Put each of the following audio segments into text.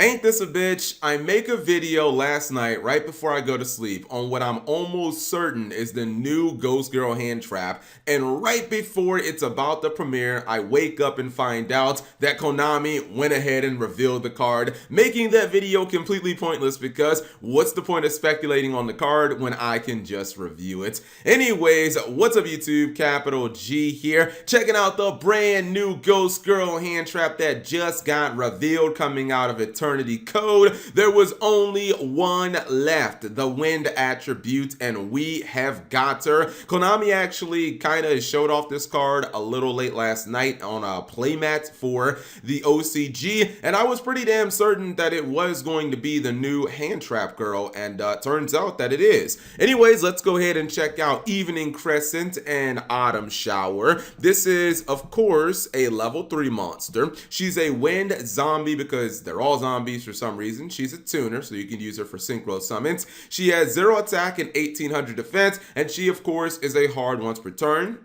Ain't this a bitch? I make a video last night right before I go to sleep on what I'm almost certain is the new Ghost Girl Handtrap, and right before it's about to premiere, I wake up and find out that Konami went ahead and revealed the card, making that video completely pointless because what's the point of speculating on the card when I can just review it? Anyways, what's up YouTube? Capital G here, checking out the brand new Ghost Girl Handtrap that just got revealed coming out of Eternity Code. There was only one left, the wind attribute, and we have got her. Konami actually kind of showed off this card a little late last night on a playmat for the OCG, and I was pretty damn certain that it was going to be the new Handtrap girl, and turns out that it is. Anyways, let's go ahead and check out Evening Crescent and Autumn Shower. This is, of course, a level 3 monster. She's a wind zombie because they're all zombies for some reason. She's a tuner, so you can use her for synchro summons. She has 0 attack and 1800 defense, and she, of course, is a hard once per turn.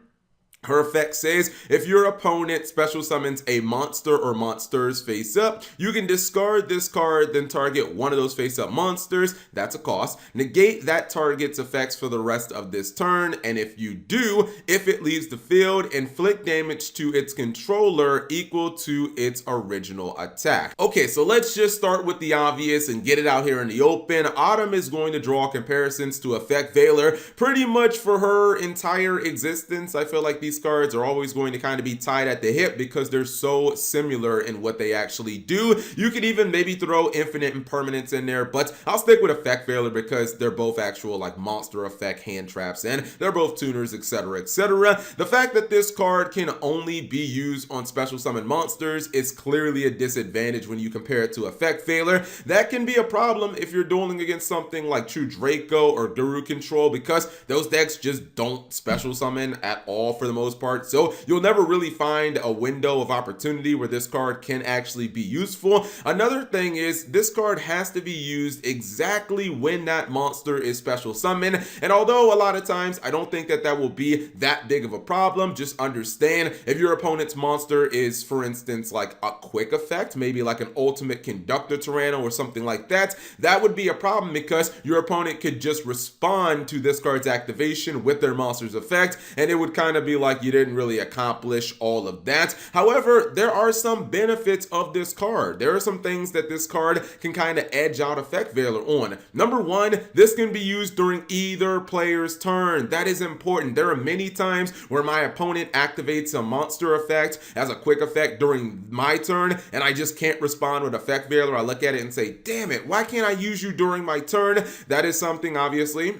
Her effect says, if your opponent special summons a monster or monsters face up, you can discard this card, then target one of those face up monsters. That's a cost. Negate that target's effects for the rest of this turn, and if you do, if it leaves the field, inflict damage to its controller equal to its original attack. Okay, so let's just start with the obvious and get it out here in the open. Autumn is going to draw comparisons to Effect Veiler pretty much for her entire existence. I feel like these cards are always going to kind of be tied at the hip because they're so similar in what they actually do. You could even maybe throw Infinite Impermanence in there, but I'll stick with Effect Veiler because they're both actual like monster effect hand traps and they're both tuners, etc, etc. The fact that this card can only be used on special summon monsters is clearly a disadvantage when you compare it to Effect Veiler. That can be a problem if you're dueling against something like True Draco or Guru Control because those decks just don't special summon at all for the most part, so you'll never really find a window of opportunity where this card can actually be useful. Another thing is this card has to be used exactly when that monster is special summoned, and although a lot of times I don't think that will be that big of a problem, just understand if your opponent's monster is, for instance, like a quick effect, maybe like an ultimate conductor Tyranno or something like that, that would be a problem because your opponent could just respond to this card's activation with their monster's effect, and it would kind of be like you didn't really accomplish all of that. However, there are some benefits of this card. There are some things that this card can kind of edge out Effect Veiler on. Number one, this can be used during either player's turn. That is important. There are many times where my opponent activates a monster effect as a quick effect during my turn, and I just can't respond with Effect Veiler. I look at it and say, damn it, why can't I use you during my turn? That is something, obviously,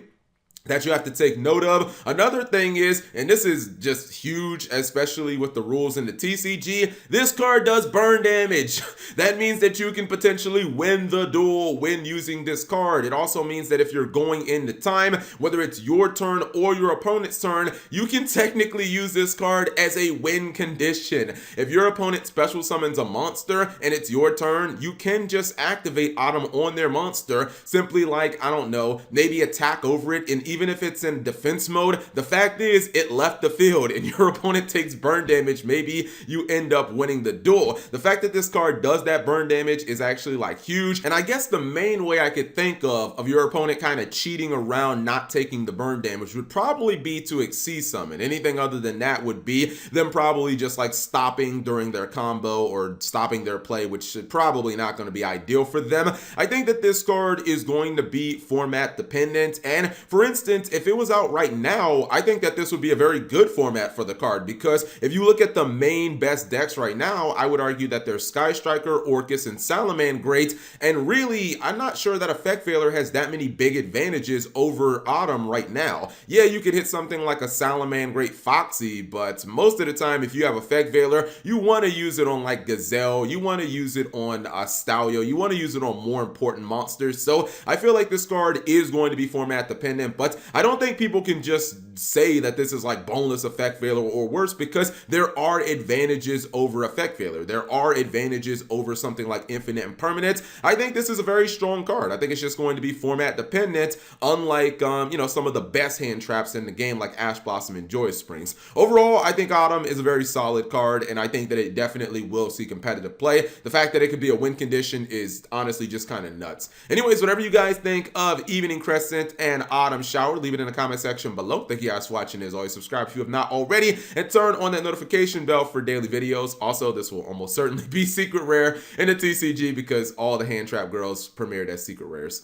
that you have to take note of. Another thing is, and this is just huge, especially with the rules in the TCG, this card does burn damage. That means that you can potentially win the duel when using this card. It also means that if you're going into time, whether it's your turn or your opponent's turn, you can technically use this card as a win condition. If your opponent special summons a monster and it's your turn, you can just activate Autumn on their monster, simply like, I don't know, maybe attack over it, and even if it's in defense mode, the fact is it left the field and your opponent takes burn damage, maybe you end up winning the duel. The fact that this card does that burn damage is actually like huge, and I guess the main way I could think of your opponent kind of cheating around not taking the burn damage would probably be to Exceed Summon. Anything other than that would be them probably just like stopping during their combo or stopping their play, which is probably not going to be ideal for them. I think that this card is going to be format dependent, and for instance, if it was out right now, I think that this would be a very good format for the card because if you look at the main best decks right now, I would argue that there's Sky Striker, Orcus, and Salamangreat, and really, I'm not sure that Effect Veiler has that many big advantages over Autumn right now. Yeah, you could hit something like a Salamangreat Foxy, but most of the time, if you have Effect Veiler, you want to use it on like Gazelle, you want to use it on Stalio, you want to use it on more important monsters, so I feel like this card is going to be format dependent, but I don't think people can just say that this is like boneless effect failure or worse, because there are advantages over effect failure. There are advantages over something like infinite impermanence. I think this is a very strong card. I think it's just going to be format dependent, unlike some of the best hand traps in the game like Ash Blossom and Joyous Springs. Overall, I think Autumn is a very solid card, and I think that it definitely will see competitive play. The fact that it could be a win condition is honestly just kind of nuts. Anyways, whatever you guys think of Evening Crescent and Autumn Shower, leave it in the comment section below. Thank you guys for watching. As always, subscribe if you have not already, and turn on that notification bell for daily videos. Also, this will almost certainly be secret rare in the TCG because all the Handtrap girls premiered as secret rares.